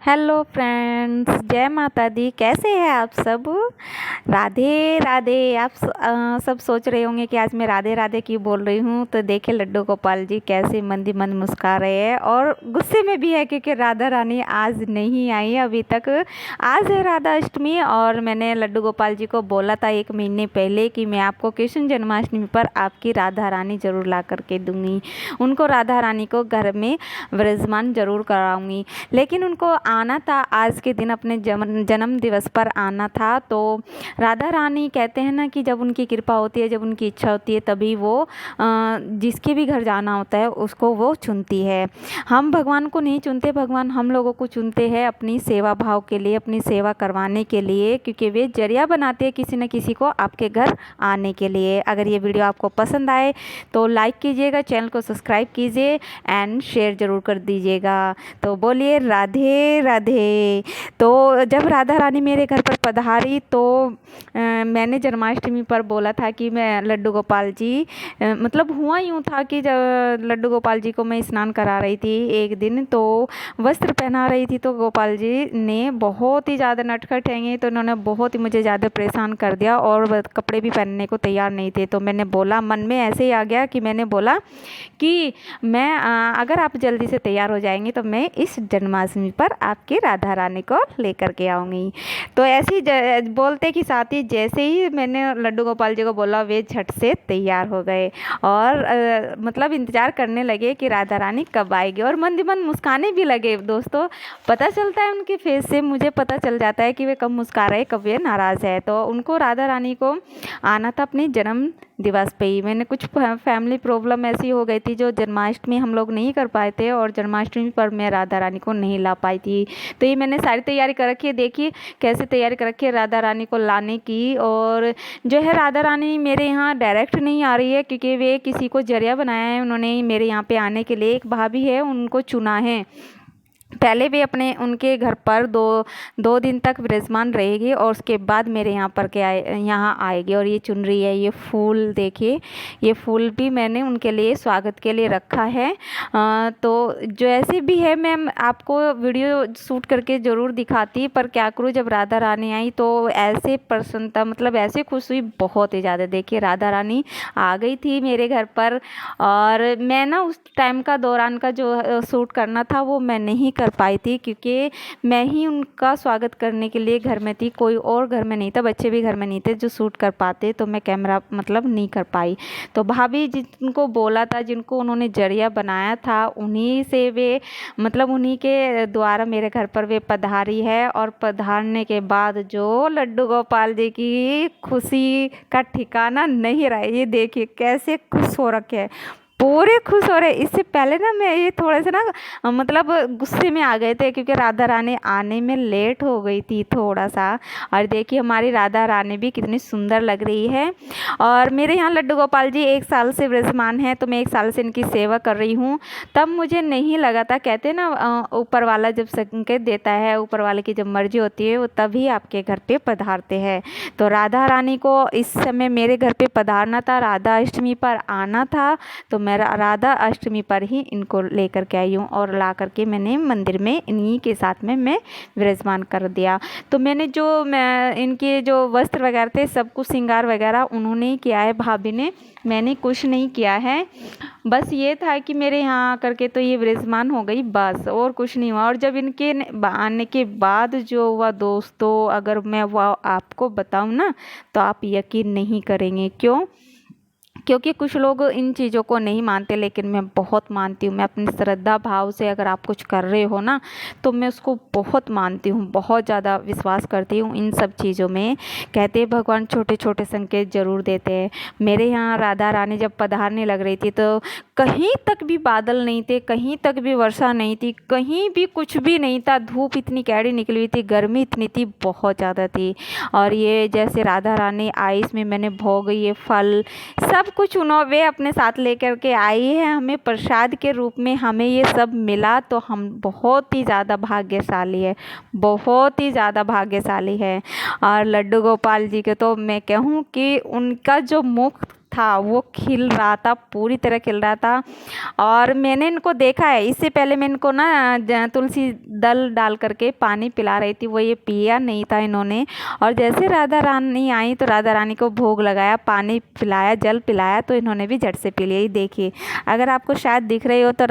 Hello friends, जय माता दी। कैसे हैं आप सब? राधे राधे। सब सोच रहे होंगे कि आज मैं राधे राधे क्यों बोल रही हूँ। तो देखिए लड्डू गोपाल जी कैसे मंद ही मंद मुस्कुरा रहे हैं और गुस्से में भी है क्योंकि राधा रानी आज नहीं आई अभी तक। आज है राधा अष्टमी और मैंने लड्डू गोपाल जी को बोला था 1 महीने पहले कि मैं आपको कृष्ण जन्माष्टमी पर आपकी राधा रानी ज़रूर ला करके दूँगी। उनको राधा रानी को घर में विराजमान ज़रूर कराऊँगी, लेकिन उनको आना था आज के दिन, अपने जन्म दिवस पर आना था। तो राधा रानी कहते हैं ना कि जब उनकी कृपा होती है, जब उनकी इच्छा होती है, तभी वो जिसके भी घर जाना होता है उसको वो चुनती है। हम भगवान को नहीं चुनते, भगवान हम लोगों को चुनते हैं अपनी सेवा भाव के लिए, अपनी सेवा करवाने के लिए, क्योंकि वे जरिया बनाते हैं किसी न किसी को आपके घर आने के लिए। अगर ये वीडियो आपको पसंद आए तो लाइक कीजिएगा, चैनल को सब्सक्राइब कीजिए एंड शेयर ज़रूर कर दीजिएगा। तो बोलिए राधे राधे। तो जब राधा रानी मेरे घर पर पधारी तो मैंने जन्माष्टमी पर बोला था कि मैं लड्डू गोपाल जी, मतलब हुआ यूँ था कि जब लड्डू गोपाल जी को मैं स्नान करा रही थी एक दिन, तो वस्त्र पहना रही थी, तो गोपाल जी ने बहुत ही ज़्यादा नटखट हैं, तो उन्होंने बहुत ही मुझे ज़्यादा परेशान कर दिया और कपड़े भी पहनने को तैयार नहीं थे। तो मैंने बोला, मन में ऐसे ही आ गया कि मैंने बोला कि मैं अगर आप जल्दी से तैयार हो जाएंगे तो मैं इस जन्माष्टमी पर आपकी राधा रानी को लेकर के आऊँगी। तो ऐसे ही बोलते कि साथ ही जैसे ही मैंने लड्डू गोपाल जी को बोला, वे झट से तैयार हो गए और मतलब इंतज़ार करने लगे कि राधा रानी कब आएगी और मंद ही मंद मुस्काने भी लगे। दोस्तों, पता चलता है उनके फेस से, मुझे पता चल जाता है कि वे कब मुस्कुरा रहे, कब वे नाराज़ है। तो उनको राधा रानी को आना था अपने जन्म दिवस पे ही। मैंने कुछ फैमिली प्रॉब्लम ऐसी हो गई थी जो जन्माष्टमी हम लोग नहीं कर पाए थे और जन्माष्टमी पर मैं राधा रानी को नहीं ला पाई थी। तो ये मैंने सारी तैयारी कर रखी है, देखिए कैसे तैयारी कर रखी है राधा रानी को लाने की। और जो है राधा रानी मेरे यहाँ डायरेक्ट नहीं आ रही है क्योंकि वे किसी को जरिया बनाया है उन्होंने मेरे यहाँ पे आने के लिए। एक भाभी है, उनको चुना है। पहले भी अपने उनके घर पर दो दिन तक विराजमान रहेगी और उसके बाद मेरे यहाँ पर यहाँ आएगी। और ये चुन रही है, ये फूल देखिए, ये फूल भी मैंने उनके लिए स्वागत के लिए रखा है। तो जो ऐसे भी है मैं आपको वीडियो शूट करके ज़रूर दिखाती, पर क्या करूँ, जब राधा रानी आई तो ऐसे प्रसन्नता, मतलब ऐसे खुश हुई बहुत ही ज़्यादा। देखिए राधा रानी आ गई थी मेरे घर पर और मैं ना उस टाइम का दौरान का जो शूट करना था वो मैं नहीं कर पाई थी क्योंकि मैं ही उनका स्वागत करने के लिए घर में थी, कोई और घर में नहीं था, बच्चे भी घर में नहीं थे जो शूट कर पाते, तो मैं कैमरा मतलब नहीं कर पाई। तो भाभी जिनको बोला था, जिनको उन्होंने जरिया बनाया था, उन्हीं से वे मतलब उन्हीं के द्वारा मेरे घर पर वे पधारी है। और पधारने के बाद जो लड्डू गोपाल जी की खुशी का ठिकाना नहीं रहा। ये देखिए कैसे खुश हो रखे हैं, पूरे खुश हो रहे। इससे पहले ना मैं ये थोड़े से ना मतलब गुस्से में आ गए थे क्योंकि राधा रानी आने में लेट हो गई थी थोड़ा सा। और देखिए हमारी राधा रानी भी कितनी सुंदर लग रही है। और मेरे यहाँ लड्डू गोपाल जी 1 साल से विराजमान हैं, तो मैं 1 साल से इनकी सेवा कर रही हूँ। तब मुझे नहीं लगा था, कहते हैं ना ऊपर वाला जब संकेत देता है, ऊपर वाले की जब मर्जी होती है वो तभी आपके घर पे पधारते हैं। तो राधा रानी को इस समय मेरे घर पे पधारना था, राधा अष्टमी पर आना था, तो मैं राधा अष्टमी पर ही इनको लेकर के आई हूँ और ला करके मैंने मंदिर में इन्हीं के साथ में मैं विराजमान कर दिया। तो मैंने मैं इनके जो वस्त्र वगैरह थे सब कुछ श्रृंगार वगैरह उन्होंने ही किया है, भाभी ने, मैंने कुछ नहीं किया है। बस ये था कि मेरे यहाँ आकर के तो ये विराजमान हो गई, बस और कुछ नहीं हुआ। और जब इनके आने के बाद जो हुआ दोस्तों, अगर मैं वो आपको बताऊँ ना तो आप यकीन नहीं करेंगे। क्योंकि कुछ लोग इन चीज़ों को नहीं मानते, लेकिन मैं बहुत मानती हूँ। मैं अपनी श्रद्धा भाव से अगर आप कुछ कर रहे हो ना तो मैं उसको बहुत मानती हूँ, बहुत ज़्यादा विश्वास करती हूँ इन सब चीज़ों में। कहते हैं भगवान छोटे छोटे संकेत ज़रूर देते हैं। मेरे यहाँ राधा रानी जब पधारने लग रही थी तो कहीं तक भी बादल नहीं थे, कहीं तक भी वर्षा नहीं थी, कहीं भी कुछ भी नहीं था। धूप इतनी कैड़ी निकली हुई थी, गर्मी इतनी थी, बहुत ज़्यादा थी। और ये जैसे राधा रानी आई, इसमें मैंने भोग, ये फल सब कुछ वे अपने साथ लेकर के आई है, हमें प्रसाद के रूप में हमें ये सब मिला। तो हम बहुत ही ज़्यादा भाग्यशाली है, बहुत ही ज़्यादा भाग्यशाली है। और लड्डू गोपाल जी के तो मैं कहूँ कि उनका जो मुख था वो खिल रहा था, पूरी तरह खिल रहा था। और मैंने इनको देखा है, इससे पहले मैं इनको ना तुलसी दल डाल करके पानी पिला रही थी, वो ये पिया नहीं था इन्होंने। और जैसे राधा रानी आई तो राधा रानी को भोग लगाया, पानी पिलाया, जल पिलाया, तो इन्होंने भी झट से पी लिया। ये देखिए, अगर आपको शायद दिख रही हो तो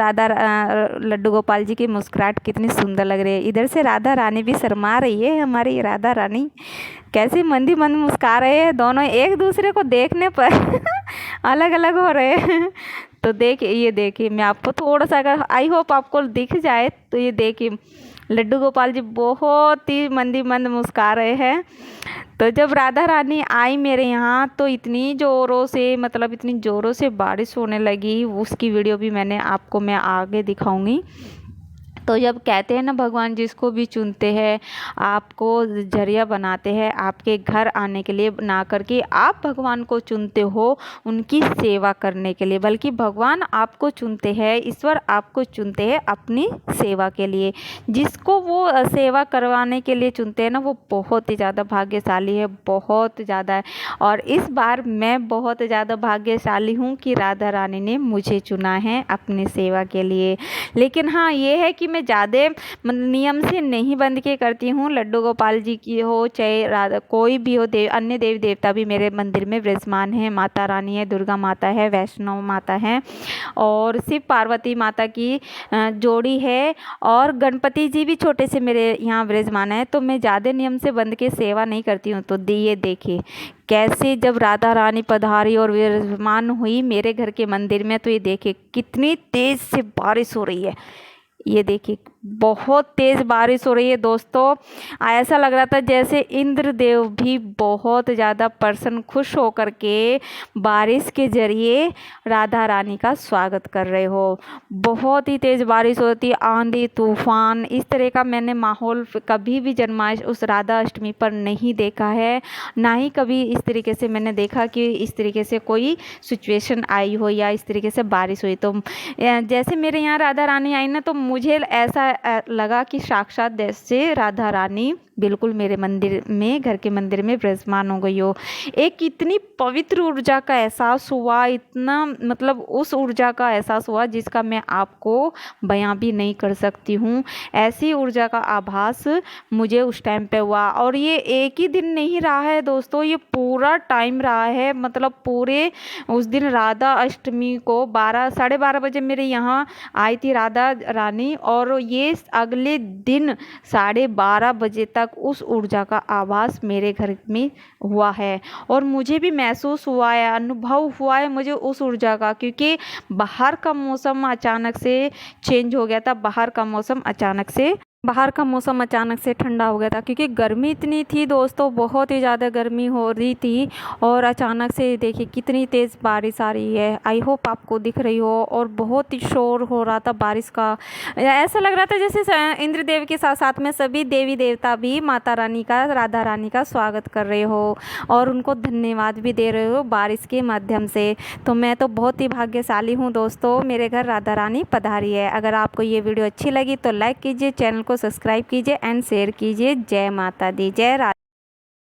लड्डू गोपाल जी की मुस्कुराहट कितनी सुंदर लग रही है। इधर से राधा रानी भी शर्मा रही है, हमारी राधा रानी कैसे मंदी मंद मुस्कुरा रहे हैं, दोनों एक दूसरे को देखने पर अलग अलग हो रहे हैं। तो देखिए, ये देखिए, मैं आपको थोड़ा सा, अगर आई होप आपको दिख जाए तो ये देखिए, लड्डू गोपाल जी बहुत ही मंदी मंद मुस्कुरा रहे हैं। तो जब राधा रानी आई मेरे यहाँ तो इतनी ज़ोरों से, मतलब इतनी ज़ोरों से बारिश होने लगी, उसकी वीडियो भी मैं आगे दिखाऊंगी। तो जब कहते हैं ना, भगवान जिसको भी चुनते हैं आपको जरिया बनाते हैं आपके घर आने के लिए, ना करके आप भगवान को चुनते हो उनकी सेवा करने के लिए, बल्कि भगवान आपको चुनते हैं, ईश्वर आपको चुनते हैं अपनी सेवा के लिए। जिसको वो सेवा करवाने के लिए चुनते हैं ना, वो बहुत ही ज़्यादा भाग्यशाली है, बहुत ज़्यादा है। और इस बार मैं बहुत ज़्यादा भाग्यशाली हूँ कि राधा रानी ने मुझे चुना है अपनी सेवा के लिए। लेकिन हाँ, ये है कि मैं ज़्यादा नियम से नहीं बंद के करती हूँ। लड्डू गोपाल जी की हो चाहे राधा, कोई भी हो, अन्य देवी देवता भी मेरे मंदिर में विराजमान है। माता रानी है, दुर्गा माता है, वैष्णव माता है, और शिव पार्वती माता की जोड़ी है, और गणपति जी भी छोटे से मेरे यहाँ विराजमान है। तो मैं ज़्यादा नियम से बंद के सेवा नहीं करती हूँ। तो ये देखिए कैसे जब राधा रानी पधारी और विराजमान हुई मेरे घर के मंदिर में, तो ये देखिए कितनी तेज़ से बारिश हो रही है। ये देखिए बहुत तेज़ बारिश हो रही है दोस्तों। ऐसा लग रहा था जैसे इंद्रदेव भी बहुत ज़्यादा प्रसन्न, खुश होकर के बारिश के जरिए राधा रानी का स्वागत कर रहे हो। बहुत ही तेज़ बारिश होती, आंधी तूफान, इस तरह का मैंने माहौल कभी भी उस राधा अष्टमी पर नहीं देखा है। ना ही कभी इस तरीके से मैंने देखा कि इस तरीके से कोई सिचुएशन आई हो या इस तरीके से बारिश हुई। तो जैसे मेरे यहाँ राधा रानी आई ना, तो मुझे ऐसा लगा कि साक्षात जैसे राधा रानी बिल्कुल मेरे मंदिर में, घर के मंदिर में विराजमान हो गई हो। एक इतनी पवित्र ऊर्जा का एहसास हुआ, इतना मतलब उस ऊर्जा का एहसास हुआ जिसका मैं आपको बयां भी नहीं कर सकती हूँ। ऐसी ऊर्जा का आभास मुझे उस टाइम पे हुआ। और ये एक ही दिन नहीं रहा है दोस्तों, ये पूरा टाइम रहा है। मतलब पूरे उस दिन राधा अष्टमी को 12-12:30 बजे मेरे यहाँ आई थी राधा रानी, और ये अगले दिन 12:30 बजे तक उस ऊर्जा का आभास मेरे घर में हुआ है। और मुझे भी महसूस हुआ है, अनुभव हुआ है मुझे उस ऊर्जा का, क्योंकि बाहर का मौसम अचानक से चेंज हो गया था। बाहर का मौसम अचानक से ठंडा हो गया था, क्योंकि गर्मी इतनी थी दोस्तों, बहुत ही ज़्यादा गर्मी हो रही थी। और अचानक से देखिए कितनी तेज़ बारिश आ रही है, आई होप आपको दिख रही हो। और बहुत ही शोर हो रहा था बारिश का, ऐसा लग रहा था जैसे इंद्रदेव के साथ साथ में सभी देवी देवता भी माता रानी का, राधा रानी का स्वागत कर रहे हो और उनको धन्यवाद भी दे रहे हो बारिश के माध्यम से। तो मैं तो बहुत ही भाग्यशाली हूँ दोस्तों, मेरे घर राधा रानी पधारी है। अगर आपको ये वीडियो अच्छी लगी तो लाइक कीजिए, चैनल को सब्सक्राइब कीजिए एंड शेयर कीजिए। जय माता दी, जय राधा।